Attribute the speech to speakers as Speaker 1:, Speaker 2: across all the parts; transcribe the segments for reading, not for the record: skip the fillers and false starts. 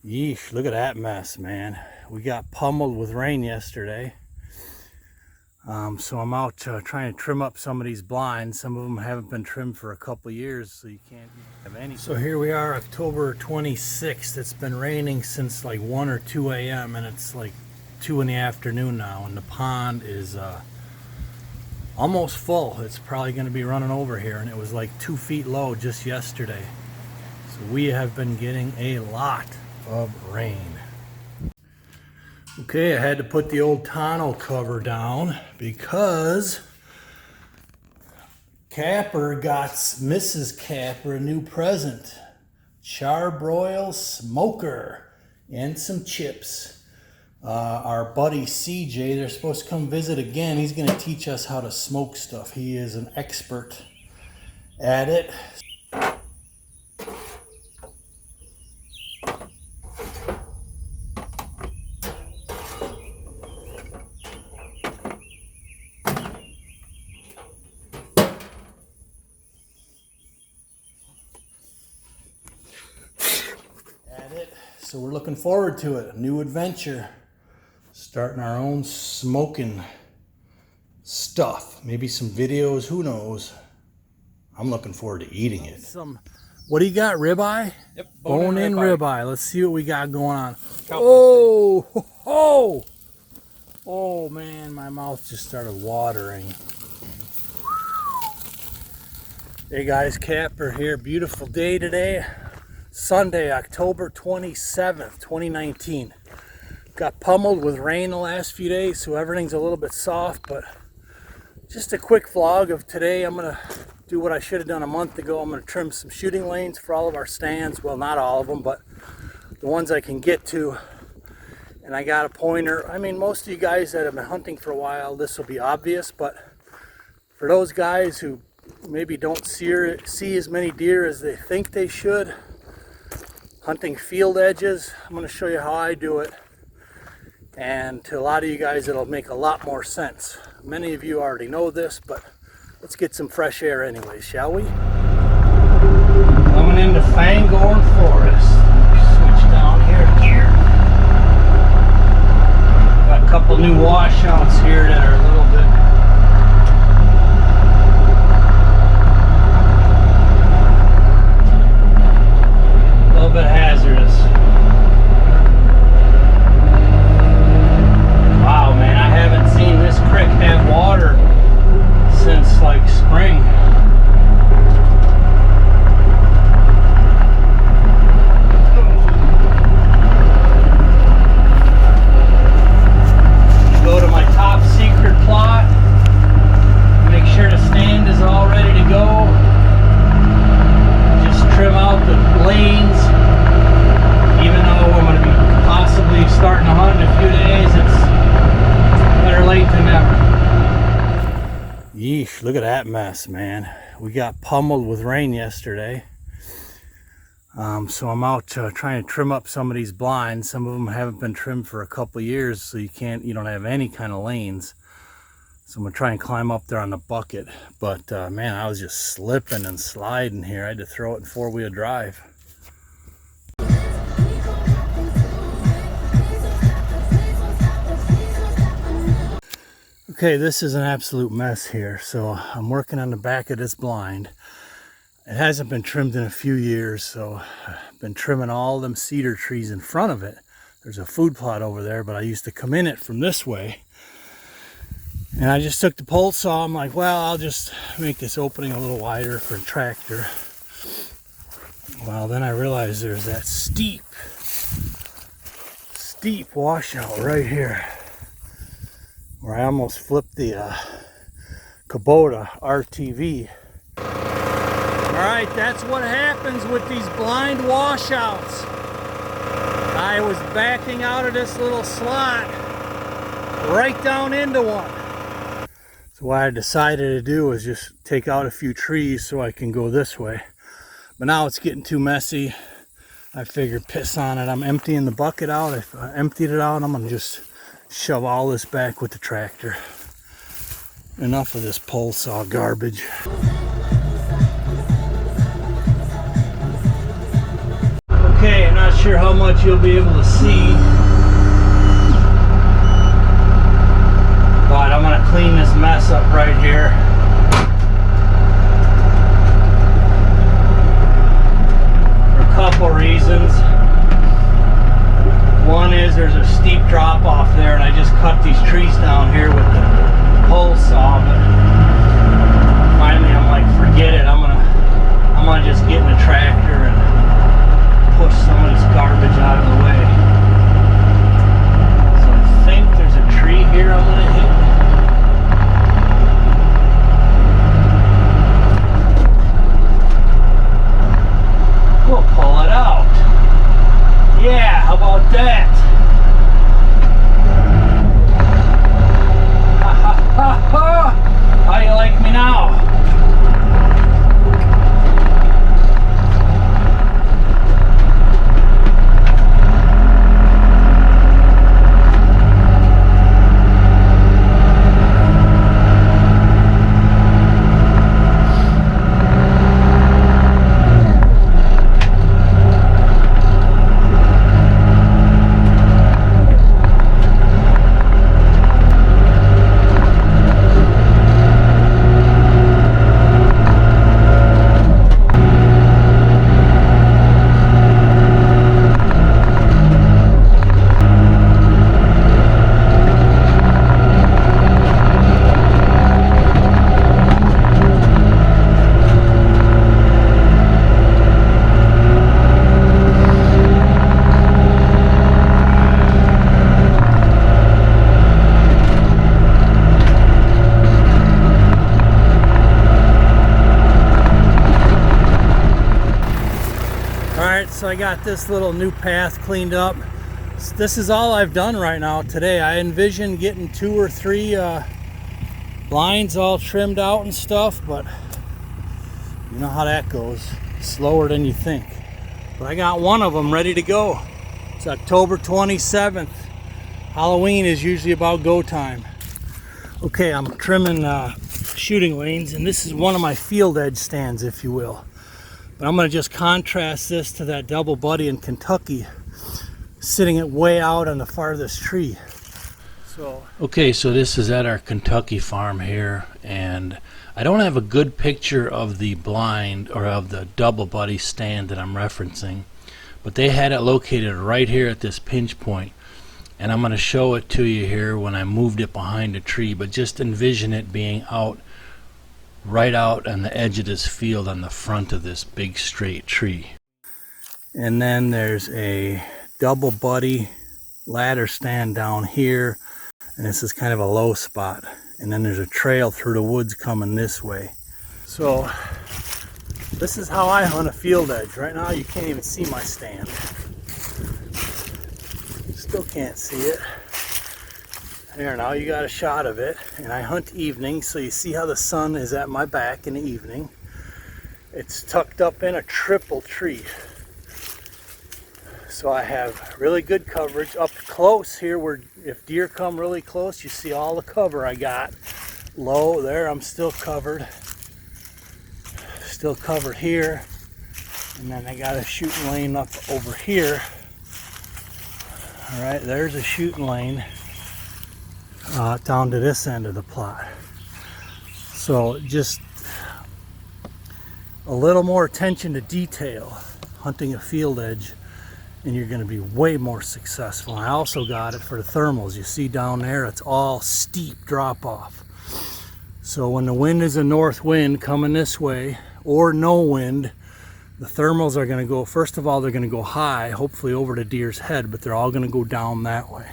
Speaker 1: Yeesh, look at that mess, man. We got pummeled with rain yesterday. So I'm out trying to trim up some of these blinds. Some of them haven't been trimmed for a couple years, so you can't have any. So here we are, October 26th. It's been raining since like 1 or 2 a.m. and it's like 2 in the afternoon now, and the pond is almost full. It's probably going to be running over here, and it was like 2 feet low just yesterday. So we have been getting a lot of rain. Okay, I had to put the old tonneau cover down because Kapper got Mrs. Kapper a new present. Charbroil smoker and some chips. Our buddy CJ, they're supposed to come visit again. He's going to teach us how to smoke stuff. He is an expert at it. So we're looking forward to it. A new adventure. Starting our own smoking stuff. Maybe some videos, who knows. I'm looking forward to eating it. What do you got, ribeye?
Speaker 2: Yep,
Speaker 1: bone-in ribeye. Let's see what we got going on. Oh man, my mouth just started watering. Hey guys, Kapper here. Beautiful day today. Sunday, October 27th, 2019. Got pummeled with rain the last few days, so everything's a little bit soft, but just a quick vlog of today. I'm going to do what I should have done a month ago. I'm going to trim some shooting lanes for all of our stands. Well, not all of them, but the ones I can get to. And I got a pointer. I mean, most of you guys that have been hunting for a while, this will be obvious, but for those guys who maybe don't see as many deer as they think they should, hunting field edges, I'm going to show you how I do it. And to a lot of you guys, it'll make a lot more sense. Many of you already know this, but let's get some fresh air anyway, shall we? Coming into Fangorn Forest. Switch down here. Got a couple new washouts here that are a little bit hazardous. Wow, man, I haven't seen this creek have water since like spring. Go to my top secret plot. Make sure the stand is all ready to go. Just trim out the lanes. Even though I'm going to be possibly starting to hunt in a few days, it's better late than never. Yeesh, look at that mess, man. We got pummeled with rain yesterday. So I'm out trying to trim up some of these blinds. Some of them haven't been trimmed for a couple years, so you don't have any kind of lanes. So I'm going to try and climb up there on the bucket. But man, I was just slipping and sliding here. I had to throw it in four-wheel drive. Okay, this is an absolute mess here. So I'm working on the back of this blind. It hasn't been trimmed in a few years, so I've been trimming all them cedar trees in front of it. There's a food plot over there, but I used to come in it from this way. And I just took the pole saw. I'm like, well, I'll just make this opening a little wider for a tractor. Well, then I realized there's that steep washout right here, where I almost flipped the Kubota RTV. Alright, that's what happens with these blind washouts. I was backing out of this little slot right down into one. So what I decided to do was just take out a few trees so I can go this way. But now it's getting too messy. I figured piss on it. I'm emptying the bucket out. If I emptied it out, I'm going to just shove all this back with the tractor. Enough of this pole saw garbage. Okay, Okay, not sure how much you'll be able to see, but I'm gonna clean this mess up right here. For a couple reasons. One is there's a steep drop off there, and I just cut these trees down here with the pole saw, but finally I'm like, forget it, I'm gonna just get in the tractor and push some of this garbage out of the way. So I think there's a tree here I'm gonna hit. We'll pull it out. Yeah, how about that? Ha ha ha ha! How do you like me now? So I got this little new path cleaned up. This is all I've done right now today. I envision getting 2 or 3 blinds all trimmed out and stuff, but you know how that goes. Slower than you think. But I got one of them ready to go. It's October 27th. Halloween is usually about go time. Okay, I'm trimming shooting lanes, and this is one of my field edge stands, if you will. But I'm going to just contrast this to that double buddy in Kentucky, sitting it way out on the farthest tree. Okay, so this is at our Kentucky farm here, and I don't have a good picture of the blind or of the double buddy stand that I'm referencing, but they had it located right here at this pinch point, and I'm going to show it to you here when I moved it behind a tree. But just envision it being out right out on the edge of this field on the front of this big straight tree. And then there's a double buddy ladder stand down here, and this is kind of a low spot, and then there's a trail through the woods coming this way. So this is how I hunt a field edge. Right now you can't even see my stand. Still can't see it. There, now you got a shot of it. And I hunt evening, so you see how the sun is at my back in the evening. It's tucked up in a triple tree, so I have really good coverage up close here, where if deer come really close, you see all the cover I got. Low there, I'm still covered here, and then I got a shooting lane up over here. All right, there's a shooting lane down to this end of the plot. So just a little more attention to detail hunting a field edge, and you're going to be way more successful. I also got it for the thermals. You see down there, it's all steep drop off. So when the wind is a north wind coming this way, or no wind, the thermals are going to go, first of all, they're going to go high, hopefully over the deer's head, but they're all going to go down that way.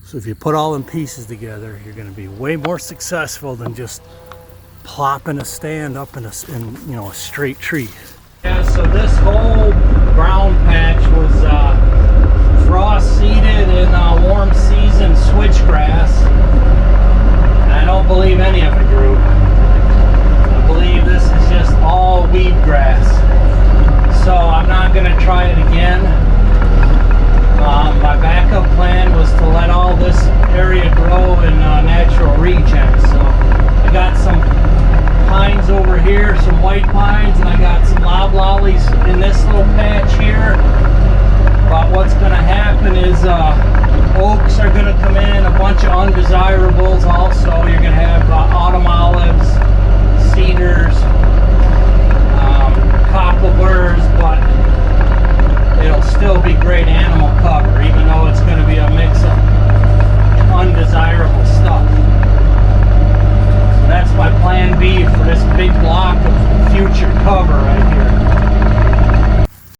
Speaker 1: So if you put all them pieces together, you're going to be way more successful than just plopping a stand up in a straight tree. Yeah, so this whole brown patch was frost seeded in warm season switchgrass, and I don't believe any of it grew. I believe this is just all weed grass. So I'm not going to try it again. My backup plan was to let all this area grow in natural regen. So I got some pines over here, some white pines, and I got some loblollies in this little patch here. oaks are going to come in, a bunch of undesirables also. You're going